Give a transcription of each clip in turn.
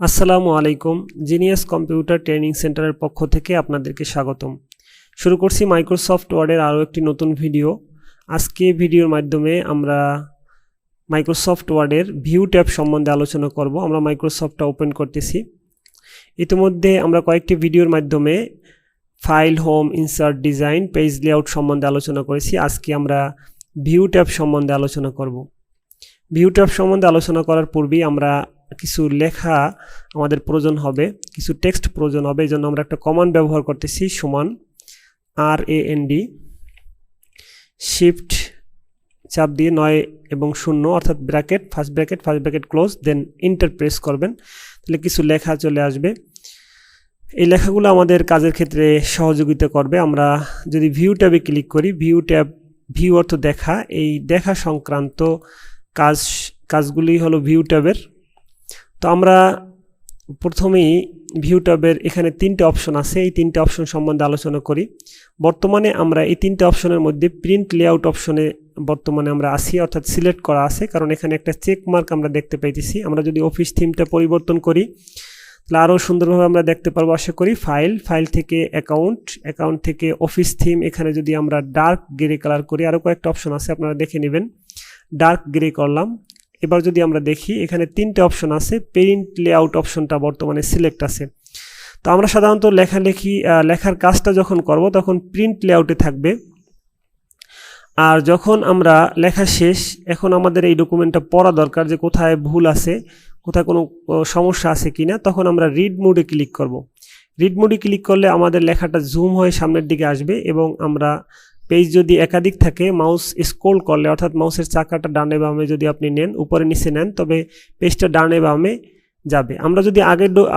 আসসালামু আলাইকুম। Genius computer training সেন্টারের পক্ষ থেকে আপনাদেরকে স্বাগতম। শুরু করছি মাইক্রোসফট ওয়ার্ডের আরও একটি নতুন ভিডিও। আজকে ভিডিওর মাধ্যমে আমরা মাইক্রোসফট ওয়ার্ডের ভিউ ট্যাব সম্বন্ধে আলোচনা করব। আমরা মাইক্রোসফটটা ওপেন করতেছি। ইতিমধ্যে আমরা কয়েকটি ভিডিওর মাধ্যমে file, home, insert, design, page layout সম্বন্ধে আলোচনা করেছি। আজকে আমরা ভিউ ট্যাব সম্বন্ধে আলোচনা করব। ভিউ ট্যাব সম্বন্ধে আলোচনা করার পূর্বেই আমরা কিছু লেখা আমাদের প্রয়োজন হবে, কিছু টেক্সট প্রয়োজন হবে। এই জন্য আমরা একটা কমান্ড ব্যবহার করতেছি, সমান RAND শিফট চাপ দিয়ে 9 এবং 0 অর্থাৎ bracket, first bracket close, then enter press করবেন। তাহলে কিছু লেখা চলে আসবে। এই লেখাগুলো আমাদের কাজের ক্ষেত্রে সহযোগিতা করবে। আমরা যদি ভিউ ট্যাবে ক্লিক করি, ভিউ অর্থ দেখা, এই দেখা সংক্রান্ত কাজগুলি হলো ভিউ ট্যাবের। তো আমরা প্রথমেই ভিউ ট্যাবের এখানে 3টে অপশন আছে, এই 3টে অপশন সম্বন্ধে আলোচনা করি। বর্তমানে আমরা এই 3টে অপশনের মধ্যে প্রিন্ট লেআউট অপশনে বর্তমানে আমরা আছি, অর্থাৎ সিলেক্ট করা আছে, কারণ এখানে একটা চেক মার্ক আমরা দেখতে পাইতেছি। আমরা যদি অফিস থিমটা পরিবর্তন করি তাহলে আরও সুন্দরভাবে আমরা দেখতে পারবো আশা করি। ফাইল থেকে অ্যাকাউন্ট থেকে অফিস থিম, এখানে যদি আমরা ডার্ক গ্রে কালার করি, আরও কয়েকটা অপশন আছে আপনারা দেখে নেবেন। ডার্ক গ্রে করলাম। এবার যদি আমরা দেখি এখানে 3টে অপশন আছে, প্রিন্ট লেআউট অপশনটা বর্তমানে সিলেক্ট আছে। তো আমরা সাধারণত লেখার কাজটা যখন করব তখন প্রিন্ট লেআউটে থাকবে। আর যখন আমরা লেখা শেষ, এখন আমাদের এই ডকুমেন্টটা পড়া দরকার যে কোথায় ভুল আছে, কোথায় কোনো সমস্যা আছে কিনা, তখন আমরা রিড মোডে ক্লিক করব। রিড মোডে ক্লিক করলে আমাদের লেখাটা জুম হয়ে সামনের দিকে আসবে এবং আমরা পেজ যদি একাধিক থাকে, মাউস স্ক্রল করলে, অর্থাৎ মাউসের চাকাটা ডানে বামে যদি আপনি নেন, উপরে নিচে নেন, তবে পেজটা ডানে বামে যাবে। আমরা যদি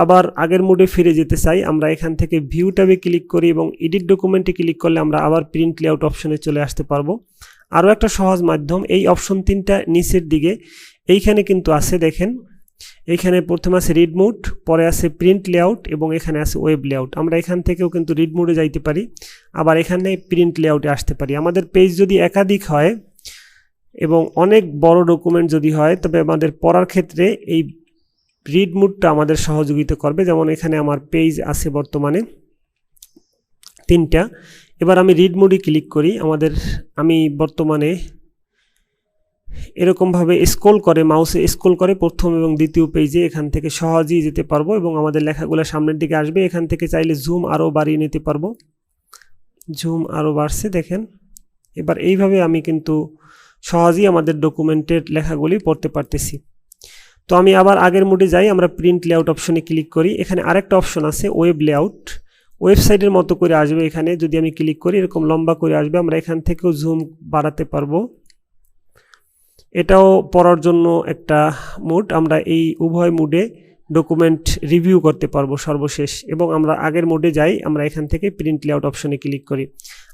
আবার আগের মোডে ফিরে যেতে চাই, আমরা এখান থেকে ভিউ ট্যাবে ক্লিক করি এবং এডিট ডকুমেন্টে ক্লিক করলে আমরা আবার প্রিন্ট লেআউট অপশনে চলে আসতে পারবো। আরও একটা সহজ মাধ্যম, এই অপশন 3টা নিচের দিকে এইখানে কিন্তু আছে, দেখেন এইখানে প্রথমে আছে রিড মোড, পরে আছে প্রিন্ট লেআউট এবং এখানে আছে ওয়েব লেআউট। আমরা এখান থেকেও কিন্তু রিড মোডে যাইতে পারি, আবার এখানে প্রিন্ট লেআউটে আসতে পারি। আমাদের পেজ যদি একাধিক হয় এবং অনেক বড় ডকুমেন্ট যদি হয়, তবে আমাদের পড়ার ক্ষেত্রে এই রিড মোডটা আমাদের সহযোগিতা করবে। যেমন এখানে আমার পেজ আছে বর্তমানে 3টা। এবার আমি রিড মোডে ক্লিক করি। আমি বর্তমানে এরকমভাবে মাউসে স্ক্রল করে প্রথম এবং দ্বিতীয় পেজে এখান থেকে সহজেই যেতে পারবো এবং আমাদের লেখাগুলো সামনের দিকে আসবে। এখান থেকে চাইলে জুম আরও বাড়িয়ে নিতে পারবো। জুম আরও বাড়ছে, দেখেন। এবার এইভাবে আমি কিন্তু সহজেই আমাদের ডকুমেন্টের লেখাগুলি পড়তে পারতেছি। তো আমি আবার আগের মোডে যাই, আমরা প্রিন্ট লেআউট অপশনে ক্লিক করি। এখানে আরেকটা অপশন আছে ওয়েব লেআউট, ওয়েবসাইটের মতো করে আসবে। এখানে যদি আমি ক্লিক করি এরকম লম্বা করে আসবে, আমরা এখান থেকেও জুম বাড়াতে পারবো। এটাও পড়ার জন্য একটা মোড। আমরা এই উভয় মোডে ডকুমেন্ট রিভিউ করতে পারবো সর্বশেষ। এবং আমরা আগের মোডে যাই, আমরা এখান থেকে প্রিন্ট লেআউট অপশনে ক্লিক করি।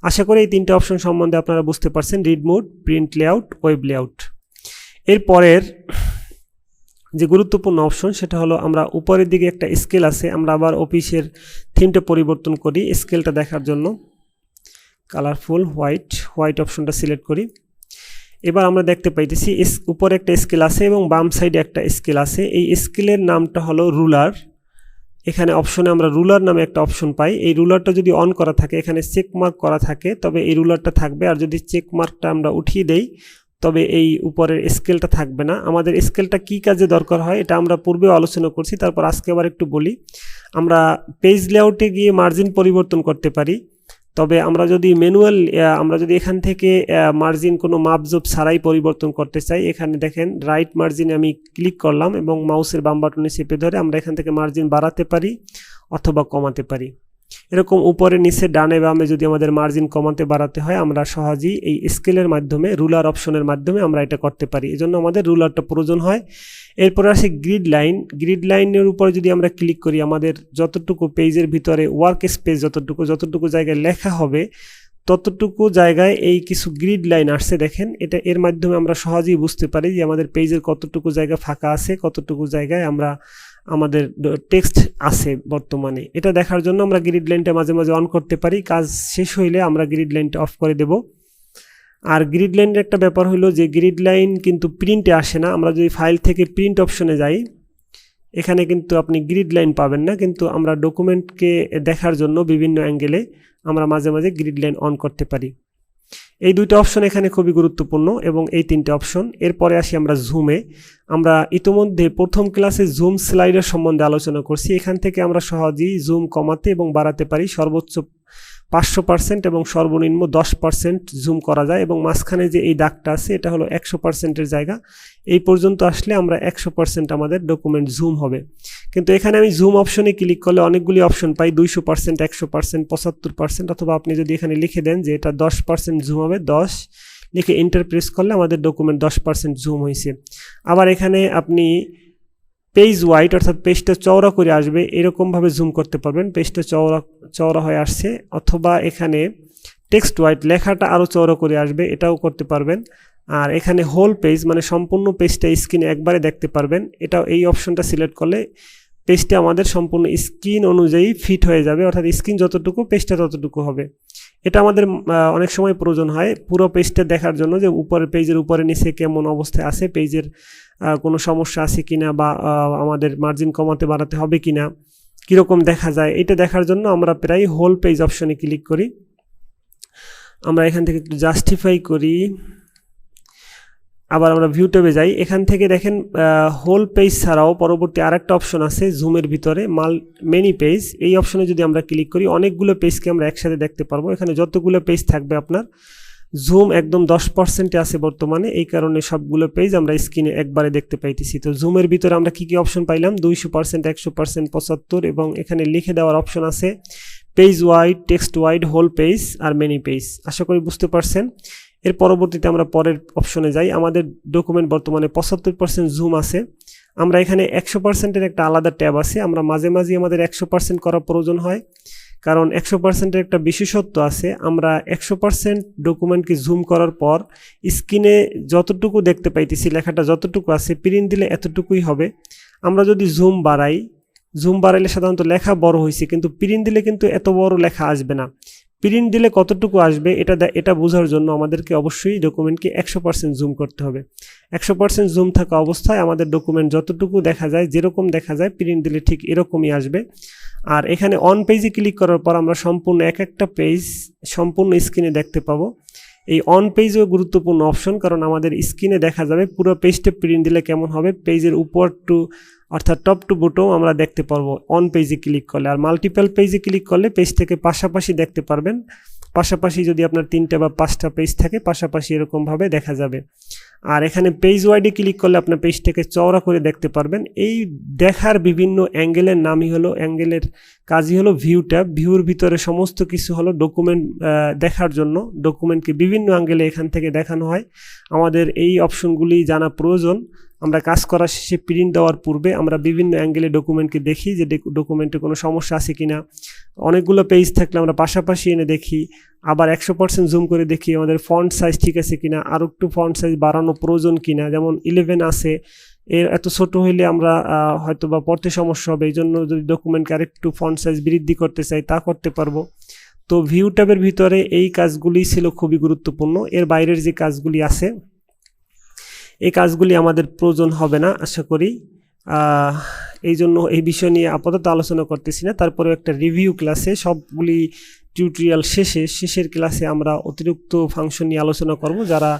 আশা করি এই 3টে অপশন সম্বন্ধে আপনারা বুঝতে পারছেন, read mode, print layout, web layout. এরপরের যে গুরুত্বপূর্ণ অপশন সেটা হলো, আমরা উপরের দিকে একটা স্কেল আছে, আমরা আবার অফিসের থিমটা পরিবর্তন করি স্কেলটা দেখার জন্য। কালারফুল হোয়াইট অপশনটা সিলেক্ট করি। এবার আমরা দেখতে পাইতেছি উপরে একটা স্কেল আছে এবং বাম সাইডে একটা স্কেল আছে। এই স্কেলের নামটা হলো রুলার। এখানে অপশনে আমরা রুলার নামে একটা অপশন পাই। এই রুলারটা যদি অন করা থাকে, এখানে চেক মার্ক করা থাকে, তবে এই রুলারটা থাকবে। আর যদি চেক মার্কটা আমরা উঠিয়ে দেই, তবে এই উপরের স্কেলটা থাকবে না। আমাদের স্কেলটা কি কাজে দরকার হয় এটা আমরা পূর্বেও আলোচনা করছি, তারপর আজকে আবার একটু বলি। আমরা পেজ লেআউটে গিয়ে মার্জিন পরিবর্তন করতে পারি, তবে আমরা যদি আমরা যদি এখান থেকে মার্জিন কোনো মাপজোপ ছাড়াই পরিবর্তন করতে চাই, এখানে দেখেন রাইট মার্জিনে আমি ক্লিক করলাম এবং মাউসের বাম বাটনে চেপে ধরে আমরা এখান থেকে মার্জিন বাড়াতে পারি অথবা কমাতে পারি। এরকম উপরে নিচে ডানে বামে যদি আমাদের মার্জিন কমাতে বাড়াতে হয়, আমরা সহজেই এই স্কেলের মাধ্যমে, রুলার অপশনের মাধ্যমে আমরা এটা করতে পারি। এজন্য আমাদের রুলারটা প্রয়োজন হয়। এরপরে আসে গ্রিড লাইনের উপরে যদি আমরা ক্লিক করি, আমাদের যতটুকু পেজের ভিতরে ওয়ার্ক স্পেস যতটুকু জায়গায় লেখা হবে, ততটুকু জায়গায় এই কিছু গ্রিড লাইন আসছে, দেখেন। এর মাধ্যমে আমরা সহজেই বুঝতে পারি যে আমাদের পেজের কতটুকু জায়গা ফাঁকা আছে, কতটুকু জায়গায় আমাদের টেক্সট আছে বর্তমানে। এটা দেখার জন্য আমরা গ্রিড লাইনটা মাঝে মাঝে অন করতে পারি। কাজ শেষ হইলে আমরা গ্রিড লাইনটা অফ করে দেব। আর গ্রিড লাইনের একটা ব্যাপার হলো যে গ্রিড লাইন কিন্তু প্রিন্টে আসে না। আমরা যদি ফাইল থেকে প্রিন্ট অপশনে যাই, এখানে কিন্তু আপনি গ্রিড লাইন পাবেন না, কিন্তু আমরা ডকুমেন্টকে দেখার জন্য বিভিন্ন অ্যাঙ্গেলে আমরা মাঝে মাঝে গ্রিড লাইন অন করতে পারি। এই দুইটা অপশন এখানে খুবই গুরুত্বপূর্ণ এবং এই তিনটে অপশন। এরপরে আসি আমরা জুমে। আমরা ইতিমধ্যে প্রথম ক্লাসে জুম স্লাইডের সম্বন্ধে আলোচনা করছি। এখান থেকে আমরা সহজেই জুম কমাতে এবং বাড়াতে পারি। সর্বোচ্চ 500% এবং সর্বনিম্ন 10% জুম করা যায়, এবং মাঝখানে যে এই দাগটা আছে এটা হলো 100%-এর জায়গা। এই পর্যন্ত আসলে আমরা 100% আমাদের ডকুমেন্ট জুম হবে। কিন্তু এখানে আমি জুম অপশনে ক্লিক করলে অনেকগুলি অপশন পাই, 200%, 100%, 75%, অথবা আপনি যদি এখানে লিখে দেন যে এটা 10% জুম হবে, 10 লিখে এন্টার প্রেস করলে আমাদের ডকুমেন্ট 10% জুম হয়েছে। আবার এখানে আপনি পেজ ওয়াইড অর্থাৎ পেজটা চওড়া করে আসবে এরকমভাবে জুম করতে পারবেন, পেজটা চওড়া হয়ে আসছে। অথবা এখানে টেক্সট ওয়াইড লেখাটা আরও চওড়া করে আসবে, এটাও করতে পারবেন। আর এখানে হোল পেজ মানে সম্পূর্ণ পেজটা স্ক্রিনে একবারে দেখতে পারবেন, এটাও এই অপশনটা সিলেক্ট করলে পেজটা আমাদের সম্পূর্ণ স্ক্রিন অনুযায়ী ফিট হয়ে যাবে, অর্থাৎ স্ক্রিন যতটুকু পেজটা ততটুকু হবে। এটা আমাদের অনেক সময় প্রয়োজন হয় পুরো পেজটা দেখার জন্য, যে উপরের পেজের উপরে নিচে কেমন অবস্থায় আছে, পেজের কোনো সমস্যা আছে কিনা, বা আমাদের মার্জিন কমাতে বাড়াতে হবে কিনা, কীরকম দেখা যায়, এটা দেখার জন্য আমরা প্রায় হোল পেজ অপশনে ক্লিক করি। আমরা এখান থেকে একটু জাস্টিফাই করি, আবার আমরা ভিউ ট্যাবে যাই। এখান থেকে দেখেন হোল পেজ ছাড়াও পরবর্তী আরেকটা অপশন আছে জুমের ভিতরে, মেনি পেজ। এই অপশনে যদি আমরা ক্লিক করি অনেকগুলো পেজকে আমরা একসাথে দেখতে পারবো। এখানে যতগুলো পেজ থাকবে আপনার জুম একদম 10%-এ আছে বর্তমানে, এই কারণে সবগুলো পেজ আমরা স্ক্রিনে একবারে দেখতে পাইতেছি। তো জুমের ভিতরে আমরা কি অপশন পাইলাম, 200%, 100%, 75, এবং এখানে লিখে দেওয়ার অপশন আছে page wide, text wide, whole page আর মেনি পেজ। আশা করি বুঝতে পারছেন। এর পরবর্তীতে আমরা পরের অপশনে যাই। আমাদের ডকুমেন্ট বর্তমানে 75% জুম আছে। আমরা এখানে 100%-এর একটা আলাদা ট্যাব আছে। আমরা মাঝে মাঝে আমাদের 100% করা প্রয়োজন হয়, কারণ 100%-এর একটা বিশেষত্ব আছে। আমরা 100% ডকুমেন্টকে জুম করার পর স্ক্রিনে যতটুকু দেখতে পাইতেছি, লেখাটা যতটুকু আছে, প্রিন্ট দিলে এতটুকুই হবে। আমরা যদি জুম বাড়াইলে সাধারণত লেখা বড় হয়েছে, কিন্তু প্রিন্ট দিলে কিন্তু এত বড় লেখা আসবে না। প্রিন্ট দিলে কতটুকু আসবে এটা বোঝার জন্য আমাদেরকে অবশ্যই ডকুমেন্টকে 100% জুম করতে হবে। 100% জুম থাকা অবস্থায় আমাদের ডকুমেন্ট যতটুকু দেখা যায়, যেরকম দেখা যায়, প্রিন্ট দিলে ঠিক এরকমই আসবে। আর এখানে অন পেজে ক্লিক করার পর আমরা সম্পূর্ণ একটা পেজ সম্পূর্ণ স্ক্রিনে দেখতে পাবো। এই অন পেজও গুরুত্বপূর্ণ অপশন, কারণ আমাদের স্ক্রিনে দেখা যাবে পুরো পেজটা প্রিন্ট দিলে কেমন হবে, পেজের উপর টু অর্থাৎ টপ টু বটম আমরা দেখতে পারবো অন পেজে ক্লিক করলে। আর মাল্টিপল পেজে ক্লিক করলে পেজ থেকে পাশাপাশি দেখতে পারবেন। পাশাপাশি যদি আপনার 3টা বা 5টা পেজ থাকে, পাশাপাশি এরকমভাবে দেখা যাবে। আর এখানে পেজ ওয়াইডে ক্লিক করলে আপনার পেজটাকে চওড়া করে দেখতে পারবেন। এই দেখার বিভিন্ন অ্যাঙ্গেলের নামই হলো, অ্যাঙ্গেলের কাজই হলো ভিউ ট্যাব। ভিউর ভিতরে সমস্ত কিছু হলো ডকুমেন্ট দেখার জন্য। ডকুমেন্টকে বিভিন্ন অ্যাঙ্গেলে এখান থেকে দেখানো হয়। আমাদের এই অপশনগুলি জানা প্রয়োজন। আমরা কাজ করা শেষে প্রিন্ট দেওয়ার পূর্বে আমরা বিভিন্ন অ্যাঙ্গেলে ডকুমেন্টকে দেখি যে ডকুমেন্টে কোনো সমস্যা আছে কিনা। অনেকগুলো পেজ থাকলে আমরা পাশাপাশি এনে দেখি, আবার 100% জুম করে দেখি আমাদের ফন্ট সাইজ ঠিক আছে কিনা, আর একটু ফন্ট সাইজ বাড়ানো প্রয়োজন কিনা। যেমন 11 আছে, এত ছোট হইলে আমরা হয়তো বা পড়তে সমস্যা হবে, এই জন্য যদি ডকুমেন্টকে আরেকটু ফন্ট সাইজ বৃদ্ধি করতে চাই তা করতে পারবো। তো ভিউ ট্যাবের ভিতরে এই কাজগুলি ছিল খুবই গুরুত্বপূর্ণ। এর বাইরের যে কাজগুলি আছে এই কাজগুলি আমাদের প্রয়োজন হবে না আশা করি। এই জন্য এই বিষয় নিয়ে আপাতত আলোচনা করতেছি না। তারপরে একটা রিভিউ ক্লাসে সবগুলি টিউটোরিয়াল শেষের ক্লাসে আমরা অতিরিক্ত ফাংশন নিয়ে আলোচনা করব। যারা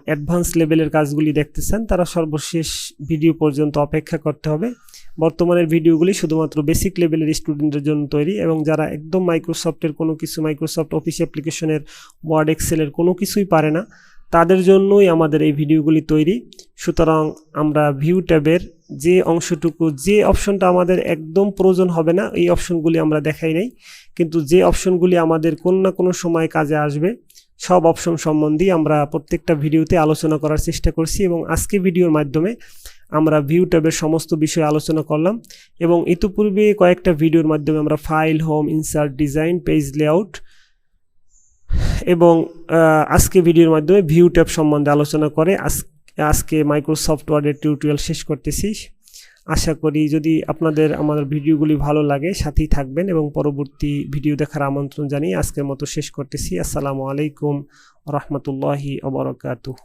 অ্যাডভান্স লেভেলের কাজগুলি দেখতে চান তারা সর্বশেষ ভিডিও পর্যন্ত অপেক্ষা করতে হবে। বর্তমানের ভিডিওগুলি শুধুমাত্র বেসিক লেভেলের স্টুডেন্টের জন্য তৈরি, এবং যারা একদম মাইক্রোসফটের কোনো কিছু, মাইক্রোসফট অফিস অ্যাপ্লিকেশনের, ওয়ার্ড, এক্সেলের কোনো কিছুই পারে না, তাদের জন্যই আমাদের এই ভিডিওগুলি তৈরি। সুতরাং আমরা ভিউ ট্যাবের যে অংশটুকু, যে অপশনটা আমাদের একদম প্রয়োজন হবে না, এই অপশনগুলি আমরা দেখাই নাই, কিন্তু যে অপশনগুলি আমাদের কোনো না কোনো সময় কাজে আসবে সব অপশন সম্বন্ধেই আমরা প্রত্যেকটা ভিডিওতে আলোচনা করার চেষ্টা করছি। এবং আজকে ভিডিওর মাধ্যমে আমরা ভিউ ট্যাবের সমস্ত বিষয় আলোচনা করলাম, এবং ইতিপূর্বে কয়েকটা ভিডিওর মাধ্যমে আমরা file, home, insert, design, page layout এবং আজকে ভিডিওর মাধ্যমে ভিউ ট্যাব সম্বন্ধে আলোচনা করে আজকে মাইক্রোসফট ওয়ার্ডের টিউটোরিয়াল শেষ করতেছি। আশা করি যদি আপনাদের আমাদের ভিডিওগুলি ভালো লাগে সাথেই থাকবেন, এবং পরবর্তী ভিডিও দেখার আমন্ত্রণ জানিয়ে আজকের মতো শেষ করতেছি। আসসালামু আলাইকুম ওয়া রাহমাতুল্লাহি ওয়া বারাকাতুহু।